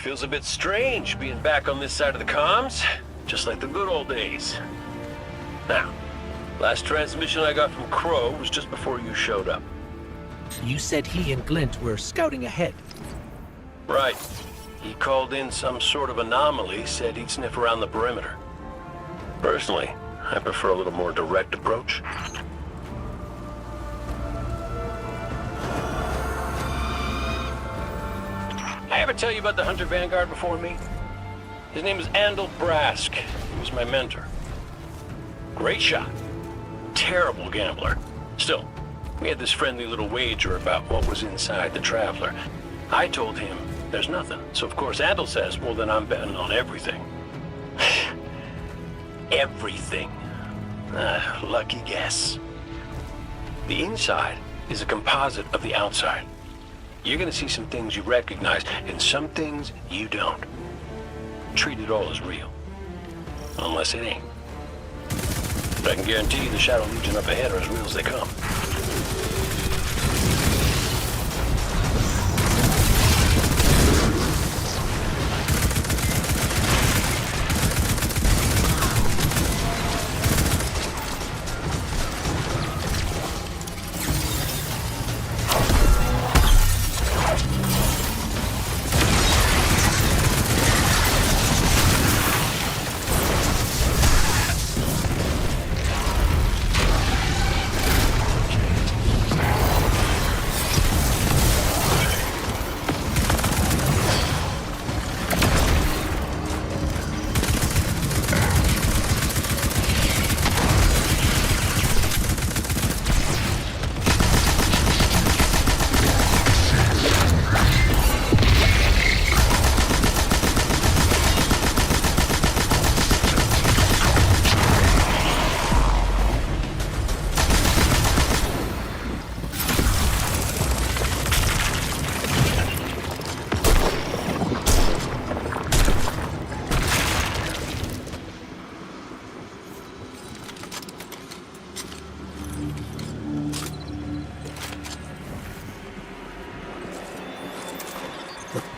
Feels a bit strange being back on this side of the comms, just like the good old days. Now, last transmission I got from Crow was just before you showed up. You said he and Glint were scouting ahead. Right. He called in some sort of anomaly, said he'd sniff around the perimeter. Personally, I prefer a little more direct approach. I ever tell you about the Hunter Vanguard before me? His name is Andal Brask. He was my mentor. Great shot. Terrible gambler. Still, we had this friendly little wager about what was inside the Traveler. I told him there's nothing. So of course Andal says, well then I'm betting on everything. Everything. Lucky guess. The inside is a composite of the outside. You're gonna see some things you recognize, and some things you don't. Treat it all as real. Unless it ain't. But I can guarantee you the Shadow Legion up ahead are as real as they come.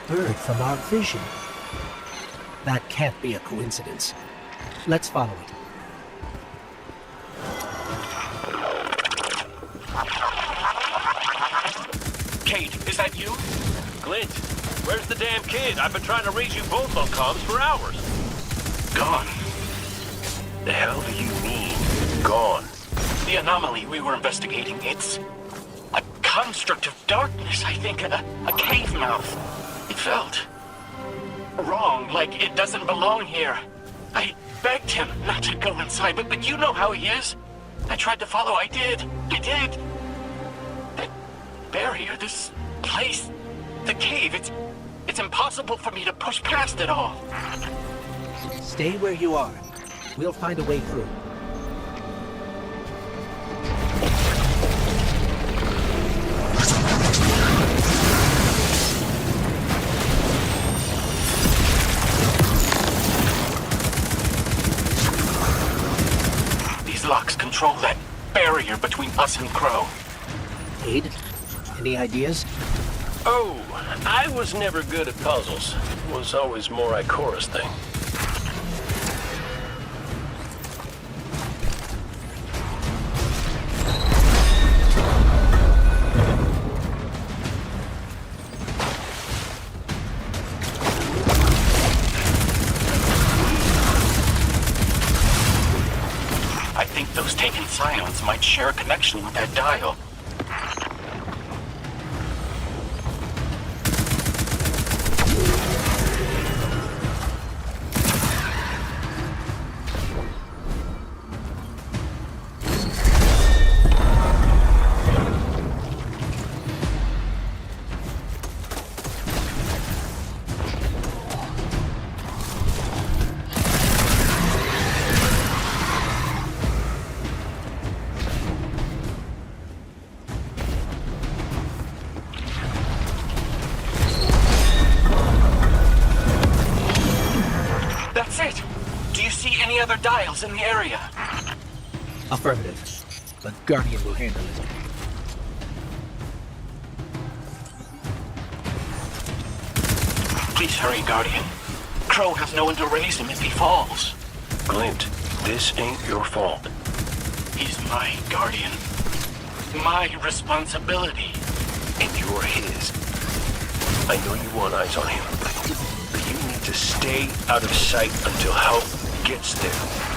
Bird from our vision. That can't be a coincidence. Let's follow it. Cade, is that you? Glint, where's the damn kid? I've been trying to raise you both on comms for hours. Gone. The hell do you mean, gone? The anomaly we were investigating, it's a construct of darkness, I think. A cave mouth. It felt wrong, like it doesn't belong here. I begged him not to go inside, but you know how he is. I tried to follow, I did. That barrier, this place, the cave, it's impossible for me to push past it all. Stay where you are. We'll find a way through. These locks control that barrier between us and Crow. Cade, any ideas? Oh, I was never good at puzzles. It was always more Ikora's thing. I think those taken scions might share a connection with that dial. That's it! Do you see any other dials in the area? Affirmative. But Guardian will handle it. Please hurry, Guardian. Crow has no one to raise him if he falls. Glint, this ain't your fault. He's my Guardian. My responsibility. And you're his. I know you want eyes on him, but you need to stay out of sight until help gets there.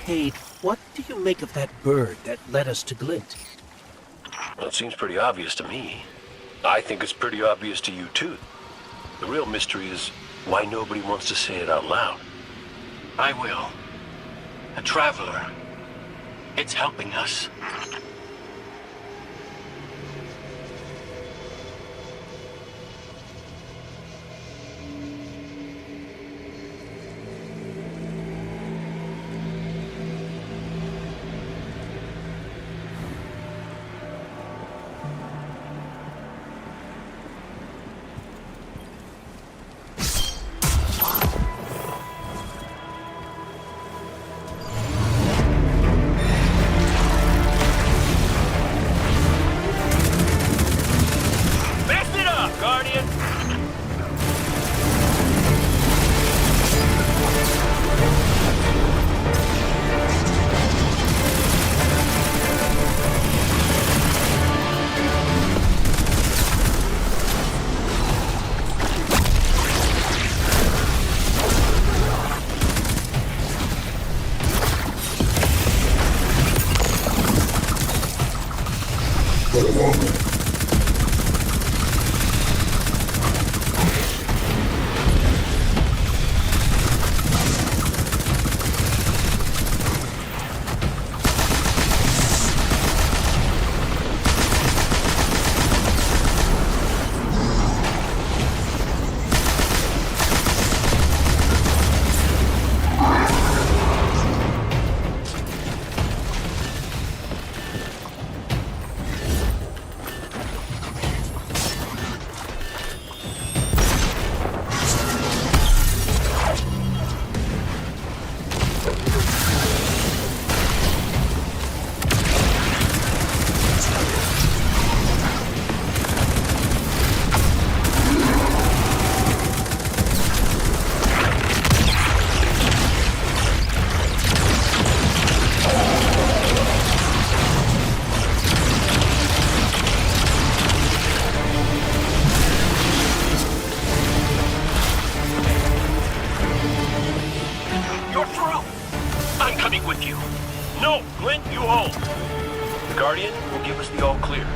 Hey, what do you make of that bird that led us to Glint? Well, it seems pretty obvious to me. I think it's pretty obvious to you, too. The real mystery is why nobody wants to say it out loud. I will. A traveler. It's helping us. Mess it up, Guardian! You're through! I'm coming with you. No, Glint, you hold. The Guardian will give us the all clear.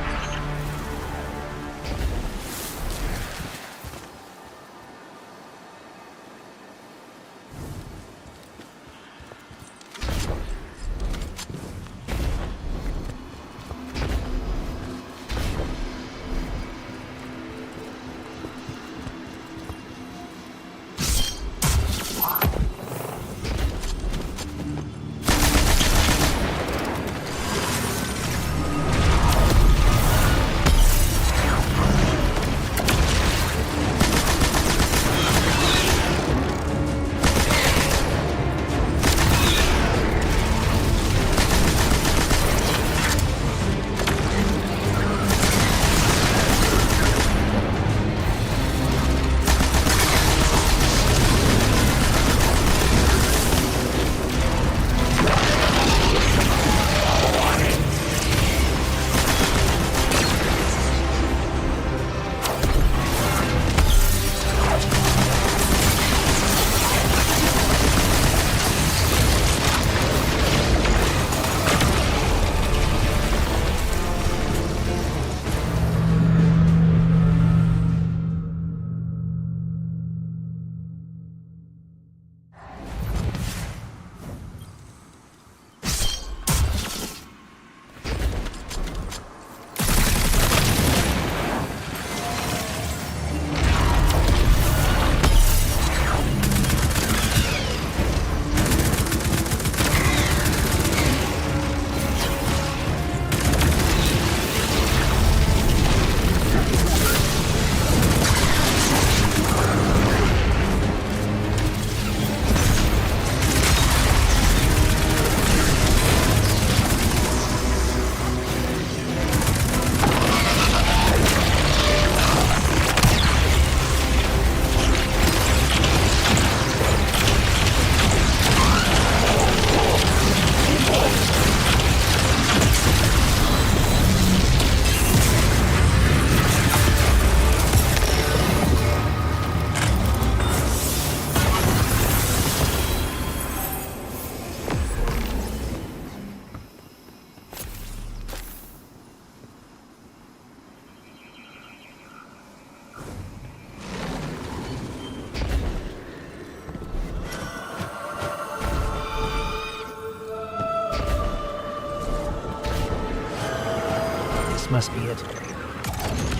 This must be it.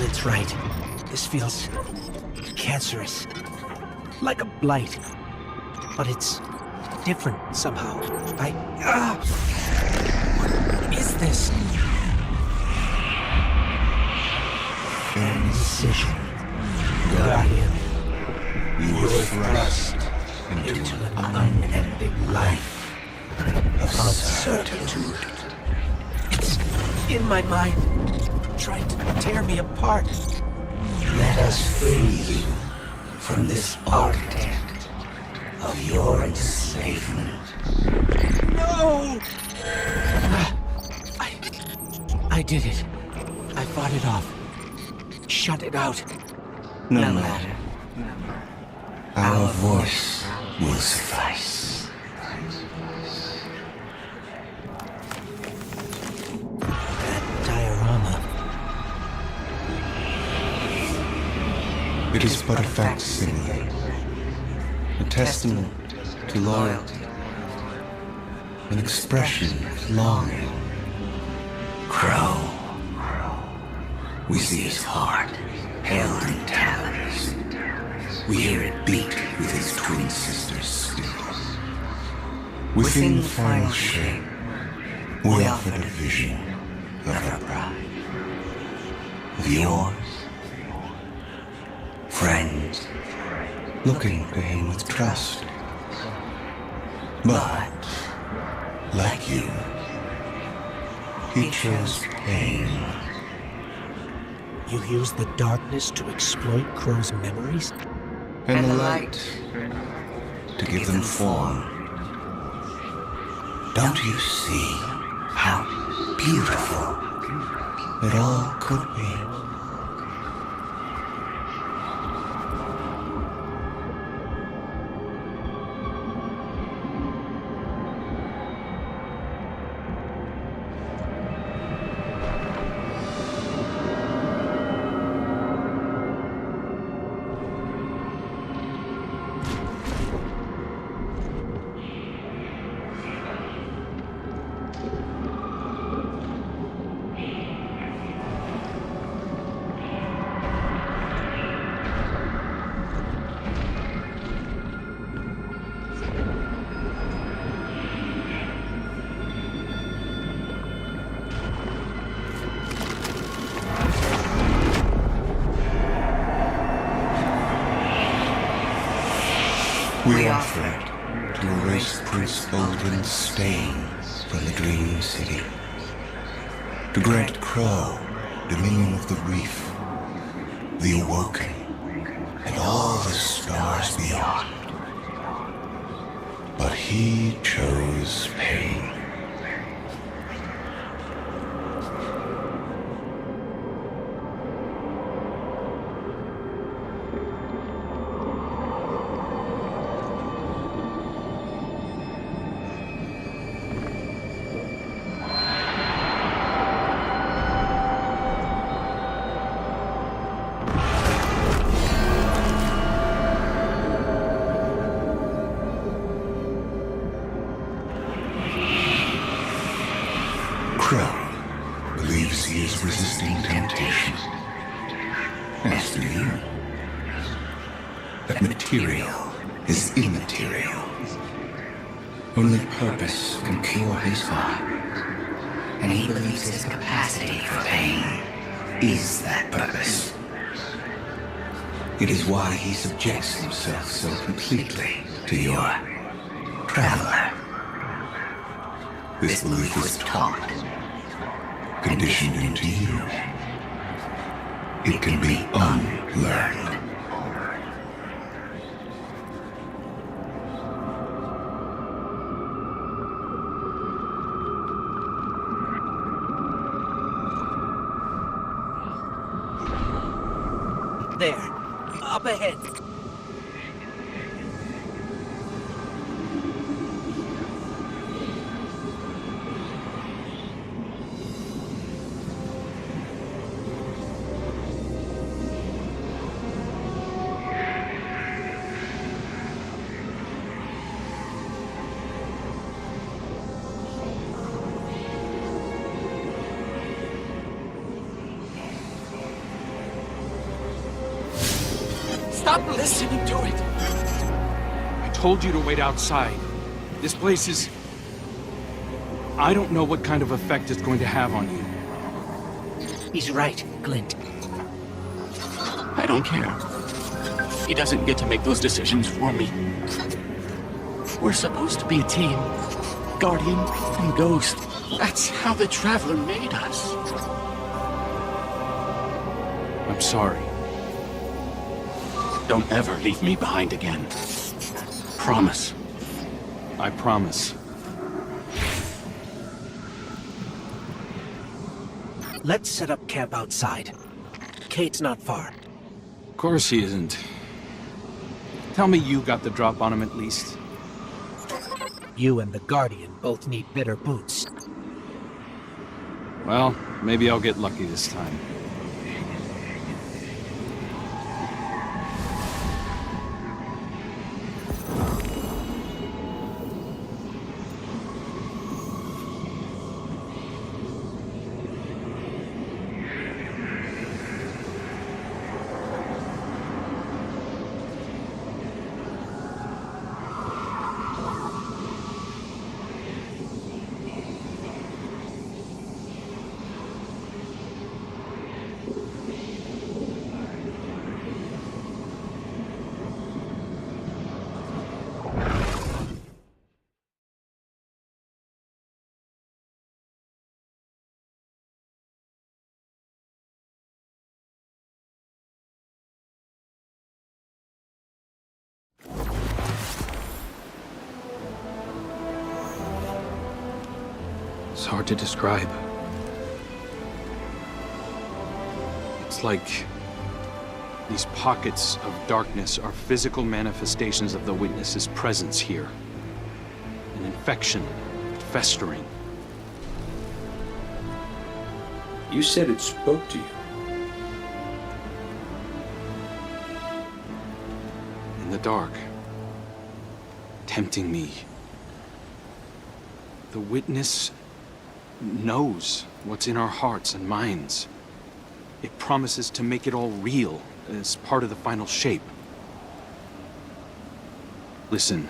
It's right. This feels cancerous. Like a blight. But it's different somehow. What is this? An incision. Guardian. You were thrust into an unending life of uncertitude. It's in my mind, trying to tear me apart. Let us free you from this architect of your enslavement. No! I did it. I fought it off. Shut it out. No matter. Our voice will suffice. That diorama. It is but a facsimile, a testament to loyalty, an expression of longing. Crow. We see his heart held in talons. We hear it beat with his twin sister's spirits. Within the final shape, we offered a vision of her pride, of yours. Friends, looking to him with trust. But, like you, he chose pain. You use the darkness to exploit Crow's memories? And the light to give them form. Don't you see how beautiful it all could be? We offered to erase Prince Uldren's stain from the Dream City, to grant Crow dominion of the Reef, the Awoken, and all the stars beyond. But he chose pain. Crow believes he is resisting temptation. As do you. That material is immaterial. Only purpose can cure his heart. And he believes his capacity for pain is that purpose. It is why he subjects himself so completely to your traveler. This belief was taught, conditioned into you. It can be unlearned. There. Up ahead. not listening to it. I told you to wait outside. This place is... I don't know what kind of effect it's going to have on you. He's right, Glint. I don't care. He doesn't get to make those decisions for me. We're supposed to be a team. Guardian and Ghost. That's how the Traveler made us. I'm sorry. Don't ever leave me behind again. Promise. I promise. Let's set up camp outside. Kate's not far. Of course he isn't. Tell me you got the drop on him at least. You and the Guardian both need better boots. Well, maybe I'll get lucky this time. It's hard to describe. It's like these pockets of darkness are physical manifestations of the Witness's presence here. An infection, festering. You said it spoke to you. In the dark. Tempting me. The Witness knows what's in our hearts and minds. It promises to make it all real as part of the final shape. Listen,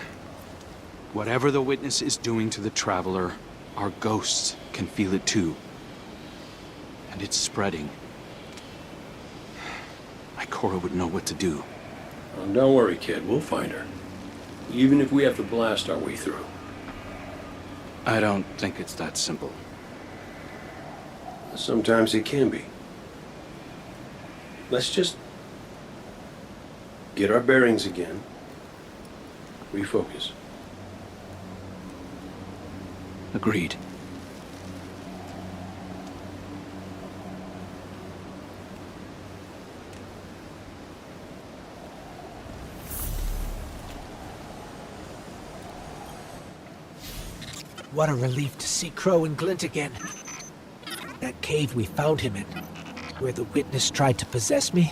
whatever the Witness is doing to the Traveler, our ghosts can feel it too. And it's spreading. Ikora would know what to do. Oh, don't worry, kid. We'll find her. Even if we have to blast our way through. I don't think it's that simple. Sometimes it can be. Let's just get our bearings again. Refocus. Agreed. What a relief to see Crow and Glint again. That cave we found him in, where the Witness tried to possess me.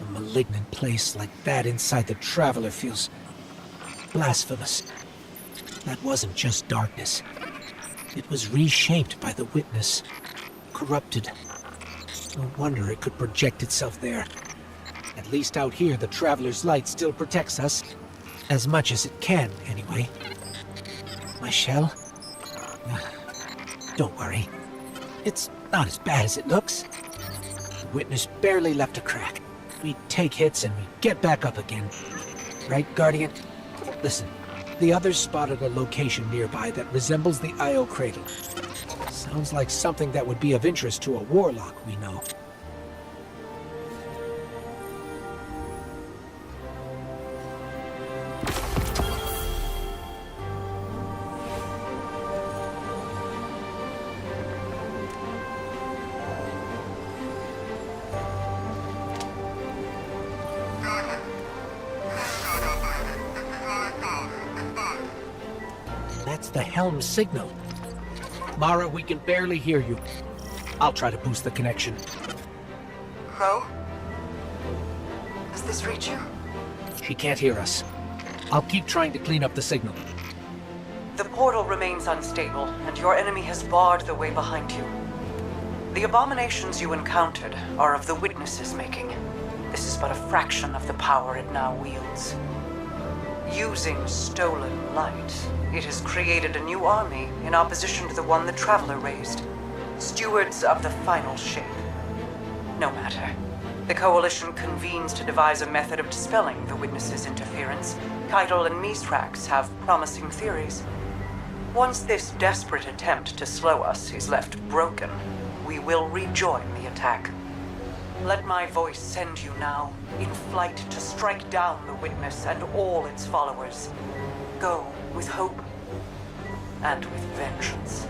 A malignant place like that inside the Traveler feels blasphemous. That wasn't just darkness. It was reshaped by the Witness, corrupted. No wonder it could project itself there. At least out here, the Traveler's light still protects us. As much as it can, anyway. My shell? Don't worry. It's not as bad as it looks. The Witness barely left a crack. We take hits and we get back up again. Right, Guardian? Listen, the others spotted a location nearby that resembles the Io Cradle. Sounds like something that would be of interest to a warlock we know. That's the helm signal. Mara, we can barely hear you. I'll try to boost the connection. Crow? Does this reach you? She can't hear us. I'll keep trying to clean up the signal. The portal remains unstable, and your enemy has barred the way behind you. The abominations you encountered are of the Witness's making. this is but a fraction of the power it now wields. Using stolen light, it has created a new army in opposition to the one the Traveler raised. Stewards of the final shape. No matter. The Coalition convenes to devise a method of dispelling the Witness's interference. Keitel and Mithrax have promising theories. Once this desperate attempt to slow us is left broken, we will rejoin the attack. Let my voice send you now, in flight to strike down the Witness and all its followers. Go with hope and with vengeance.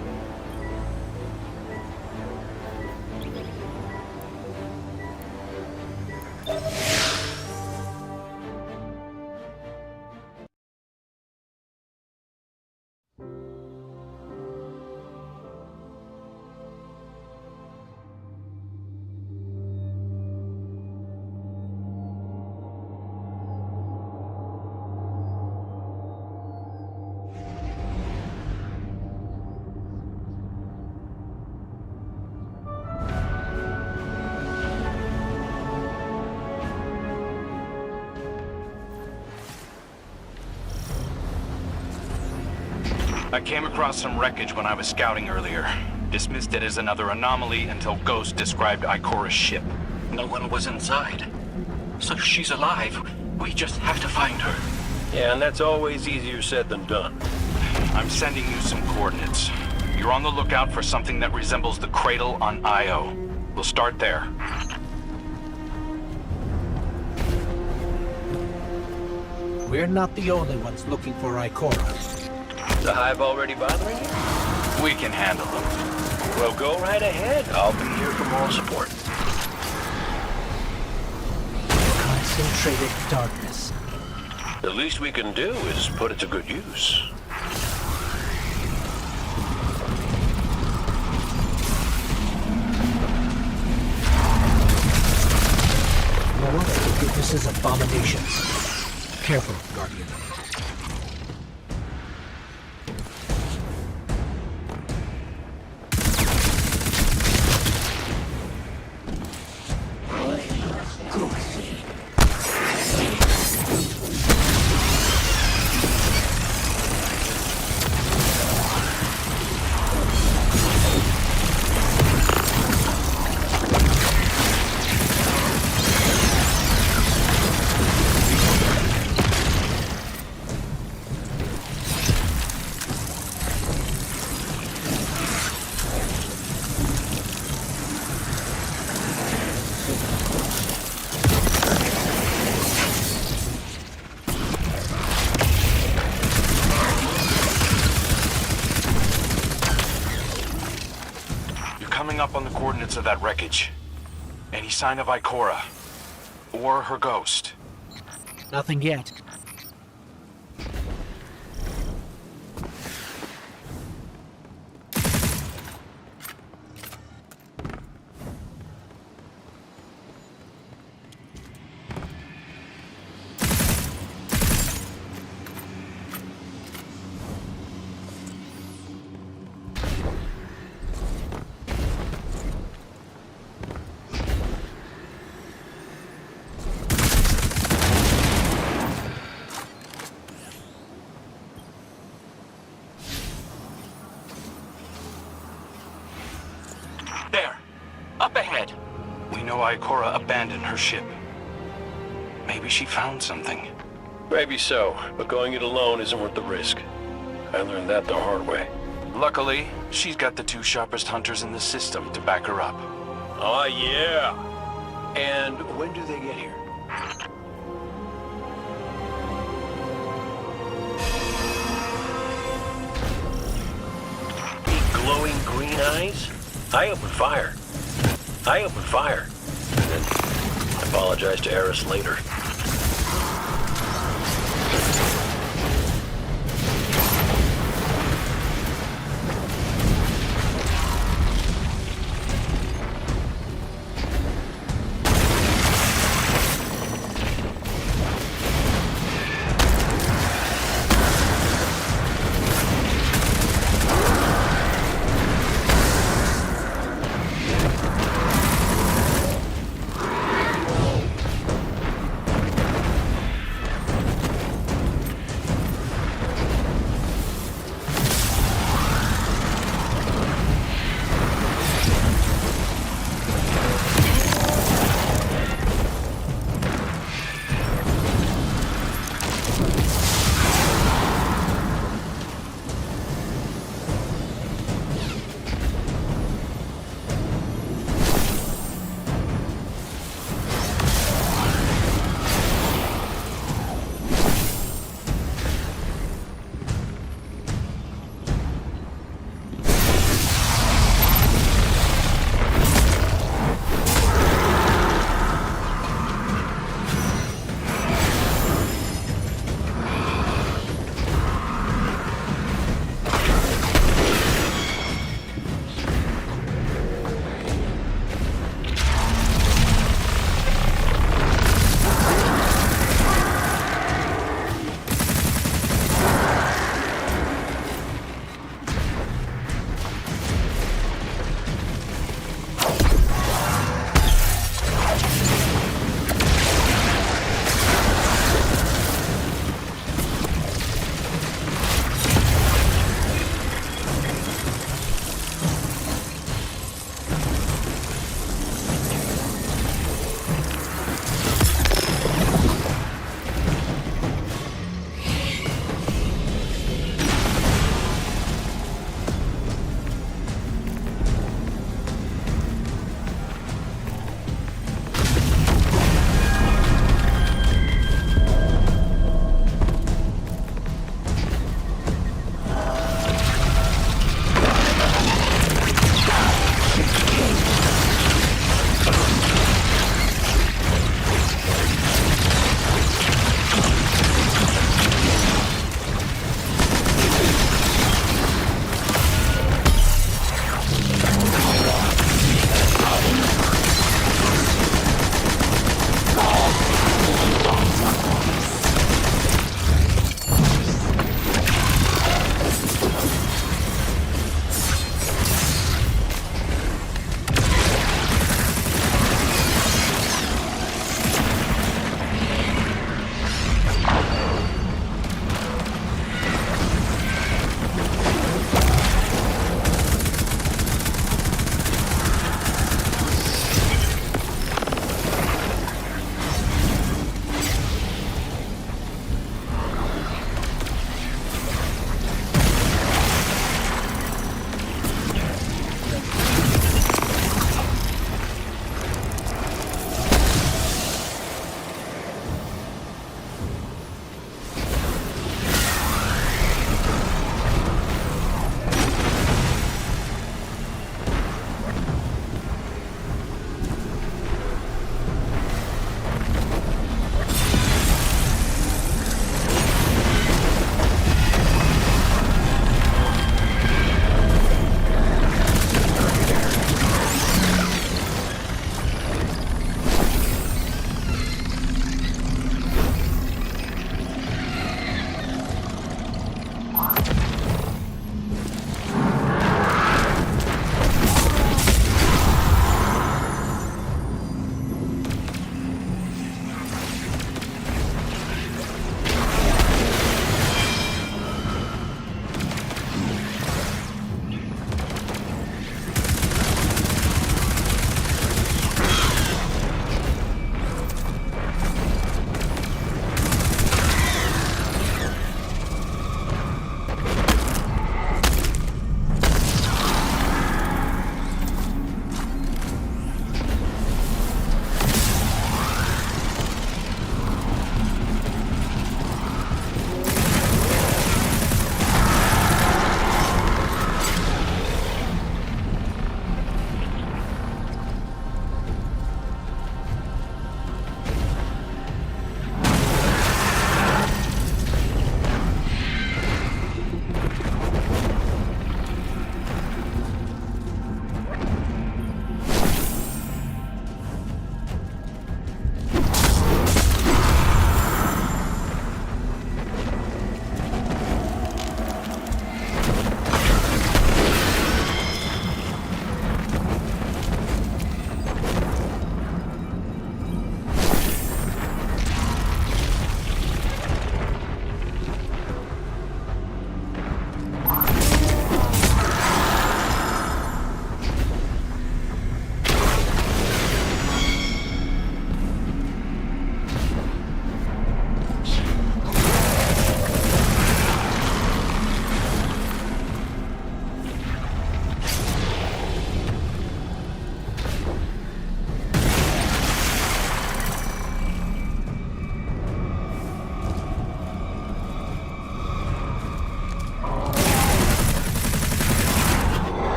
I came across some wreckage when I was scouting earlier. Dismissed it as another anomaly until Ghost described Ikora's ship. No one was inside. So she's alive. We just have to find her. Yeah, and that's always easier said than done. I'm sending you some coordinates. You're on the lookout for something that resembles the cradle on Io. We'll start there. We're not the only ones looking for Ikora. The Hive already bothering you? We can handle them. Well, go right ahead. I'll be here for moral support. Concentrated darkness. The least we can do is put it to good use. More of the Witness's abominations. Careful, Guardian. Coming up on the coordinates of that wreckage. Any sign of Ikora? Or her ghost? Nothing yet. There! Up ahead! We know Ikora abandoned her ship. Maybe she found something. Maybe so, but going it alone isn't worth the risk. I learned that the hard way. Luckily, she's got the two sharpest hunters in the system to back her up. Oh, yeah! And when do they get here? Big glowing green eyes? I opened fire. And then apologize to Eris later.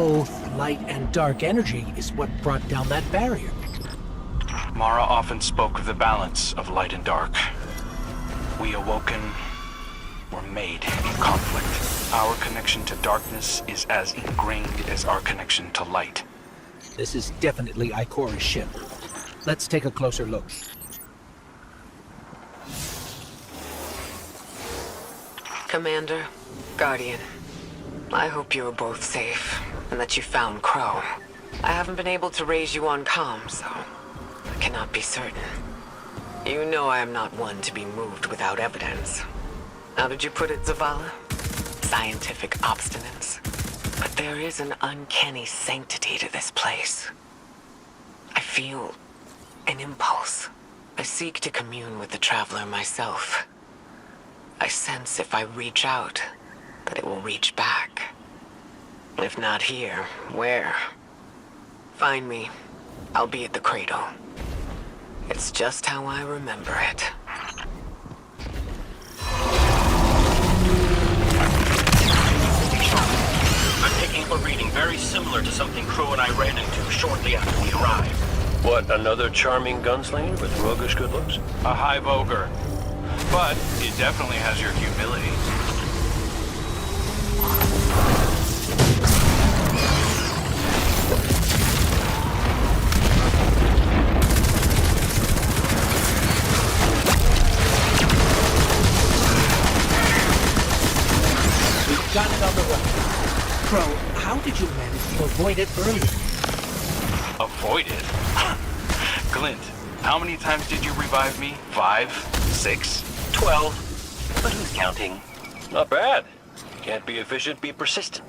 both light and dark energy is what brought down that barrier. Mara often spoke of the balance of light and dark. We awoken were made in conflict. Our connection to darkness is as ingrained as our connection to light. This is definitely Ikora's ship. Let's take a closer look. Commander, Guardian, I hope you are both safe, and that you found Crow. I haven't been able to raise you on comms, so I cannot be certain. You know I am not one to be moved without evidence. How did you put it, Zavala? Scientific obstinance. But there is an uncanny sanctity to this place. I feel an impulse. I seek to commune with the Traveler myself. I sense if I reach out, that it will reach back. If not here, where? Find me. I'll be at the cradle. It's just how I remember it. I'm picking up a reading very similar to something Crow and I ran into shortly after we arrived. What, another charming gunslinger with roguish good looks? A hive ogre. But it definitely has your humility. We've got it on the run. Crow, how did you manage to avoid it earlier? Avoid it? Glint, how many times did you revive me? 5? 6? 12. But who's counting? Not bad. Can't be efficient, be persistent.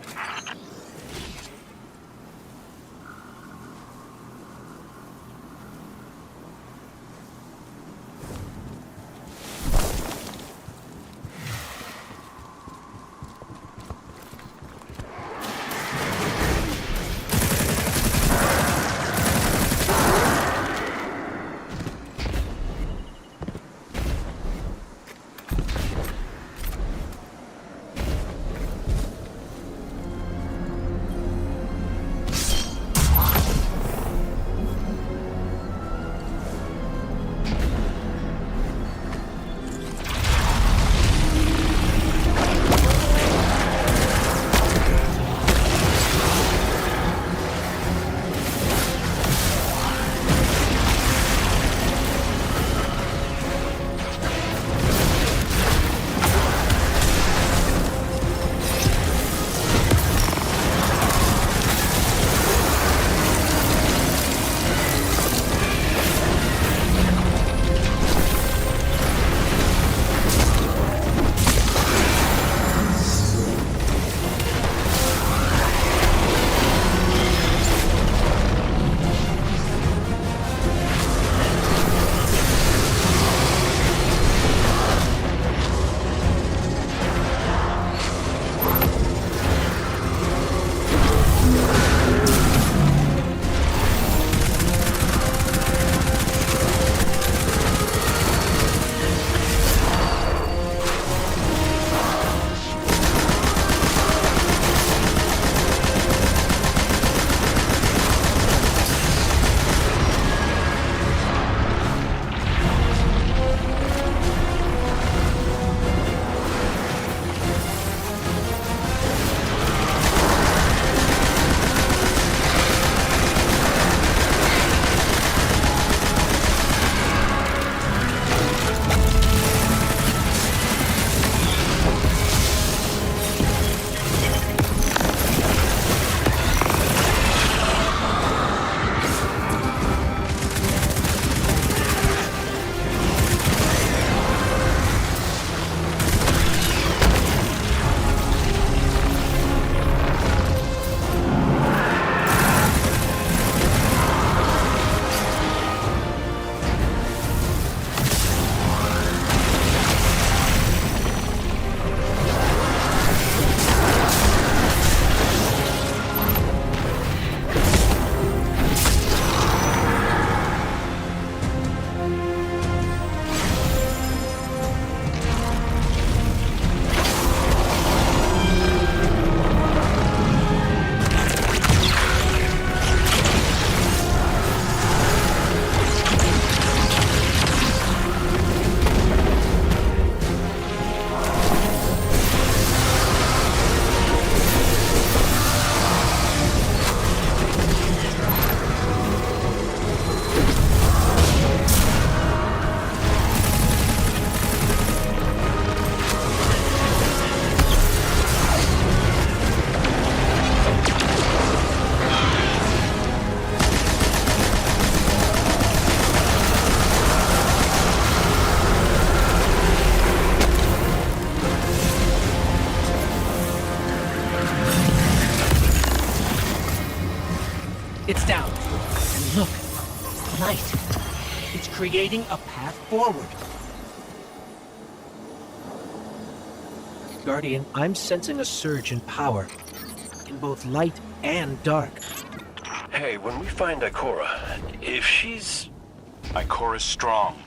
creating a path forward. Guardian, I'm sensing a surge in power, in both light and dark. Hey, when we find Ikora, if she's... Ikora's strong.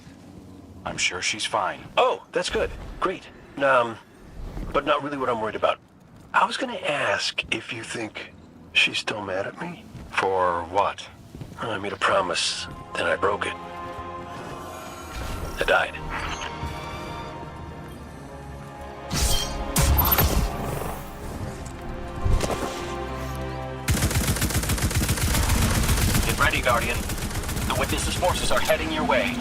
I'm sure she's fine. Oh, that's good. Great. But not really what I'm worried about. I was gonna ask if you think she's still mad at me? For what? I made a promise, then I broke it. I died. Get ready, Guardian. The Witness's forces are heading your way.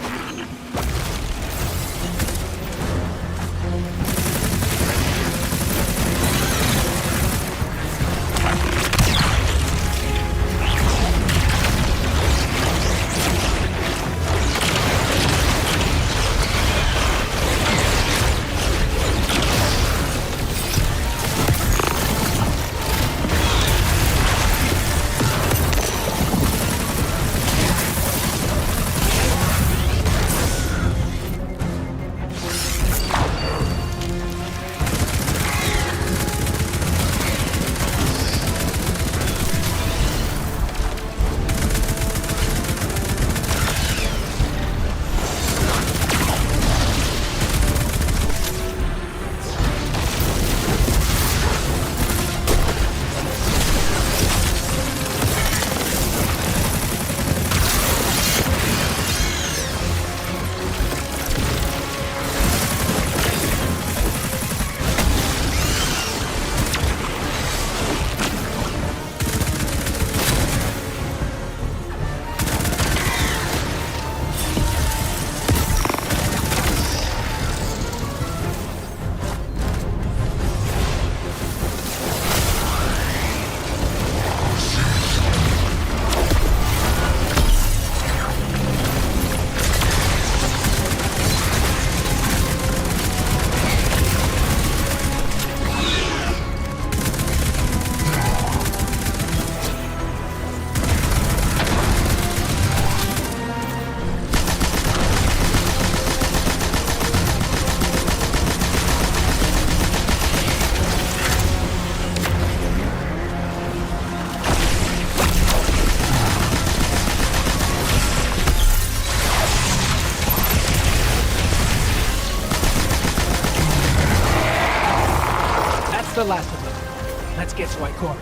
The last of them. Let's get to Ikora.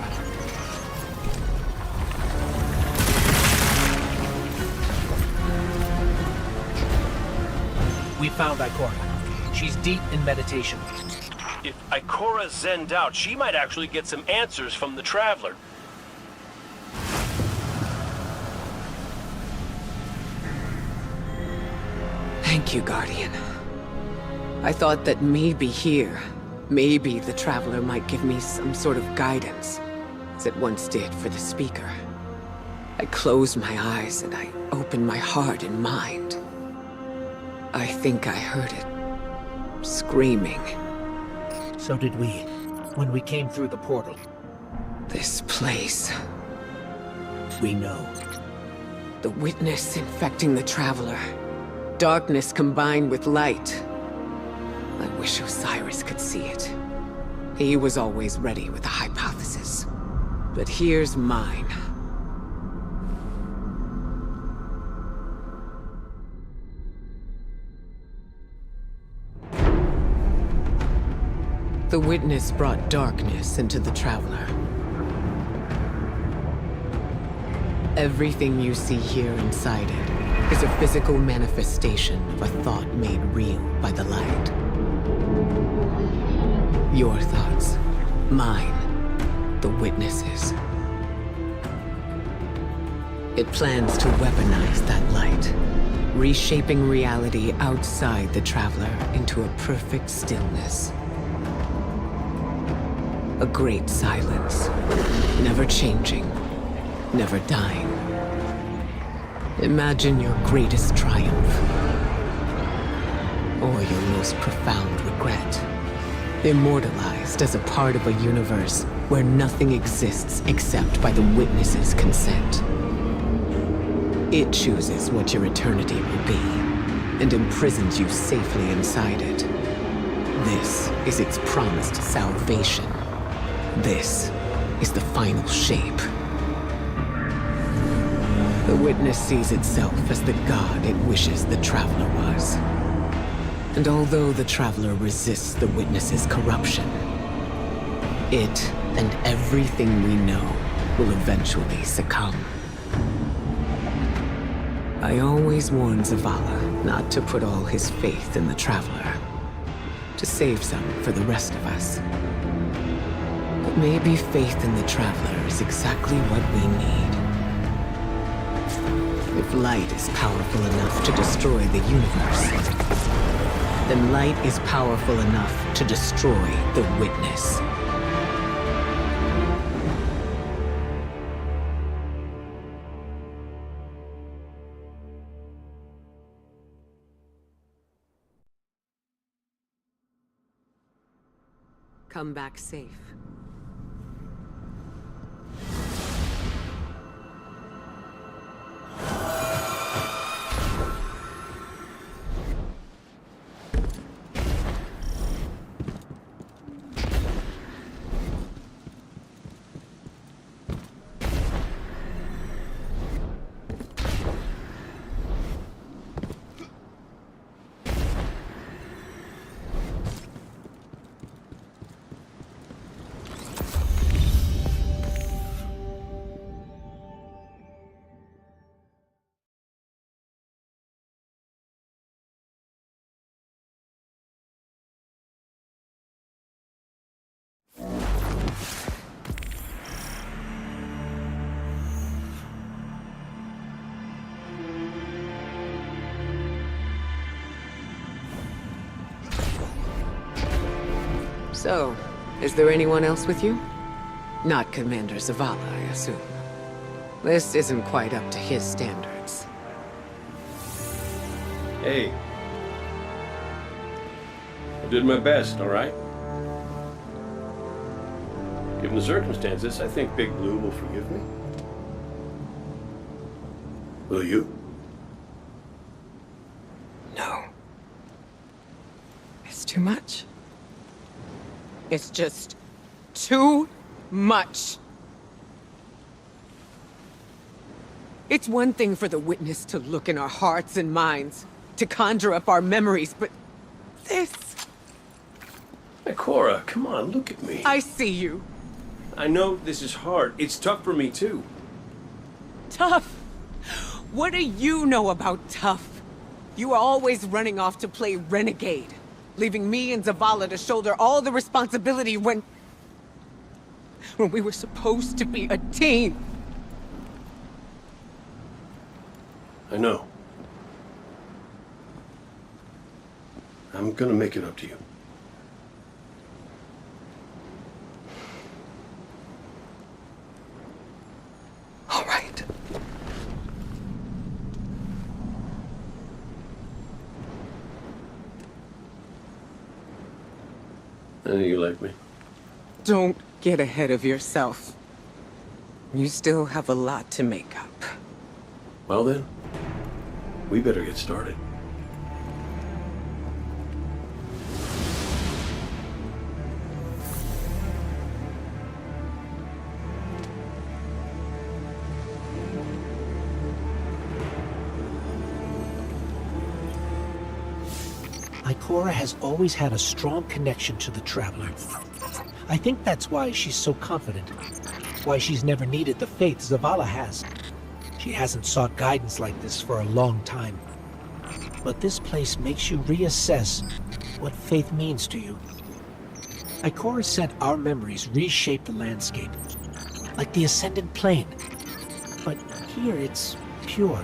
We found Ikora. She's deep in meditation. If Ikora zenned out, she might actually get some answers from the Traveler. Thank you, Guardian. I thought that maybe here, maybe the Traveler might give me some sort of guidance, as it once did for the Speaker. I closed my eyes and I opened my heart and mind. I think I heard it. Screaming. So did we, when we came through the portal. This place. We know. The Witness infecting the Traveler. Darkness combined with light. I wish Osiris could see it. He was always ready with a hypothesis. But here's mine. The Witness brought darkness into the Traveler. Everything you see here inside it is a physical manifestation of a thought made real by the light. Your thoughts, mine, the Witness's. It plans to weaponize that light, reshaping reality outside the Traveler into a perfect stillness. A great silence, never changing, never dying. Imagine your greatest triumph, or your most profound regret. Immortalized as a part of a universe where nothing exists except by the Witness's consent. It chooses what your eternity will be. and imprisoned you safely inside it. This is its promised salvation. This is the final shape. The Witness sees itself as the god it wishes the Traveler was. And although the Traveler resists the Witness's corruption, it and everything we know will eventually succumb. I always warn Zavala not to put all his faith in the Traveler, to save some for the rest of us. But maybe faith in the Traveler is exactly what we need. If light is powerful enough to destroy the universe, then light is powerful enough to destroy the Witness. Come back safe. So, is there anyone else with you? Not Commander Zavala, I assume. This isn't quite up to his standards. Hey. I did my best, all right? Given the circumstances, I think Big Blue will forgive me. Will you? No. It's too much. It's just too much. It's one thing for the Witness to look in our hearts and minds, to conjure up our memories, but this... Ikora, come on, look at me. I see you. I know this is hard. It's tough for me, too. Tough? What do you know about tough? You are always running off to play renegade, leaving me and Zavala to shoulder all the responsibility when we were supposed to be a team. I know. I'm gonna make it up to you. All right. I know you like me. Don't get ahead of yourself. You still have a lot to make up. Well then, we better get started. Ikora has always had a strong connection to the Traveler. I think that's why she's so confident. Why she's never needed the faith Zavala has. She hasn't sought guidance like this for a long time. But this place makes you reassess what faith means to you. Ikora said our memories reshape the landscape, like the Ascendant Plane. But here it's pure.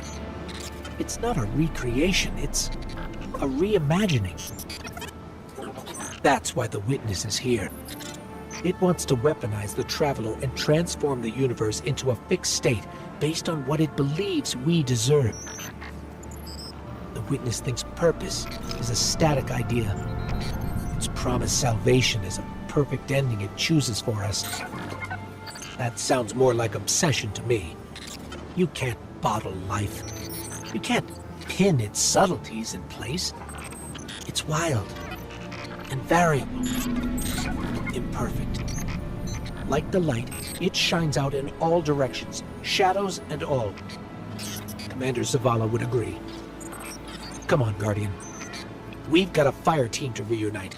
It's not a recreation, it's a reimagining. That's why the Witness is here. It wants to weaponize the Traveler and transform the universe into a fixed state based on what it believes we deserve. The Witness thinks purpose is a static idea. Its promised salvation is a perfect ending it chooses for us. That sounds more like obsession to me. You can't bottle life. You can't pin its subtleties in place. It's wild and variable, imperfect. Like the light, it shines out in all directions, shadows and all. Commander Zavala would agree. Come on, Guardian. We've got a fire team to reunite.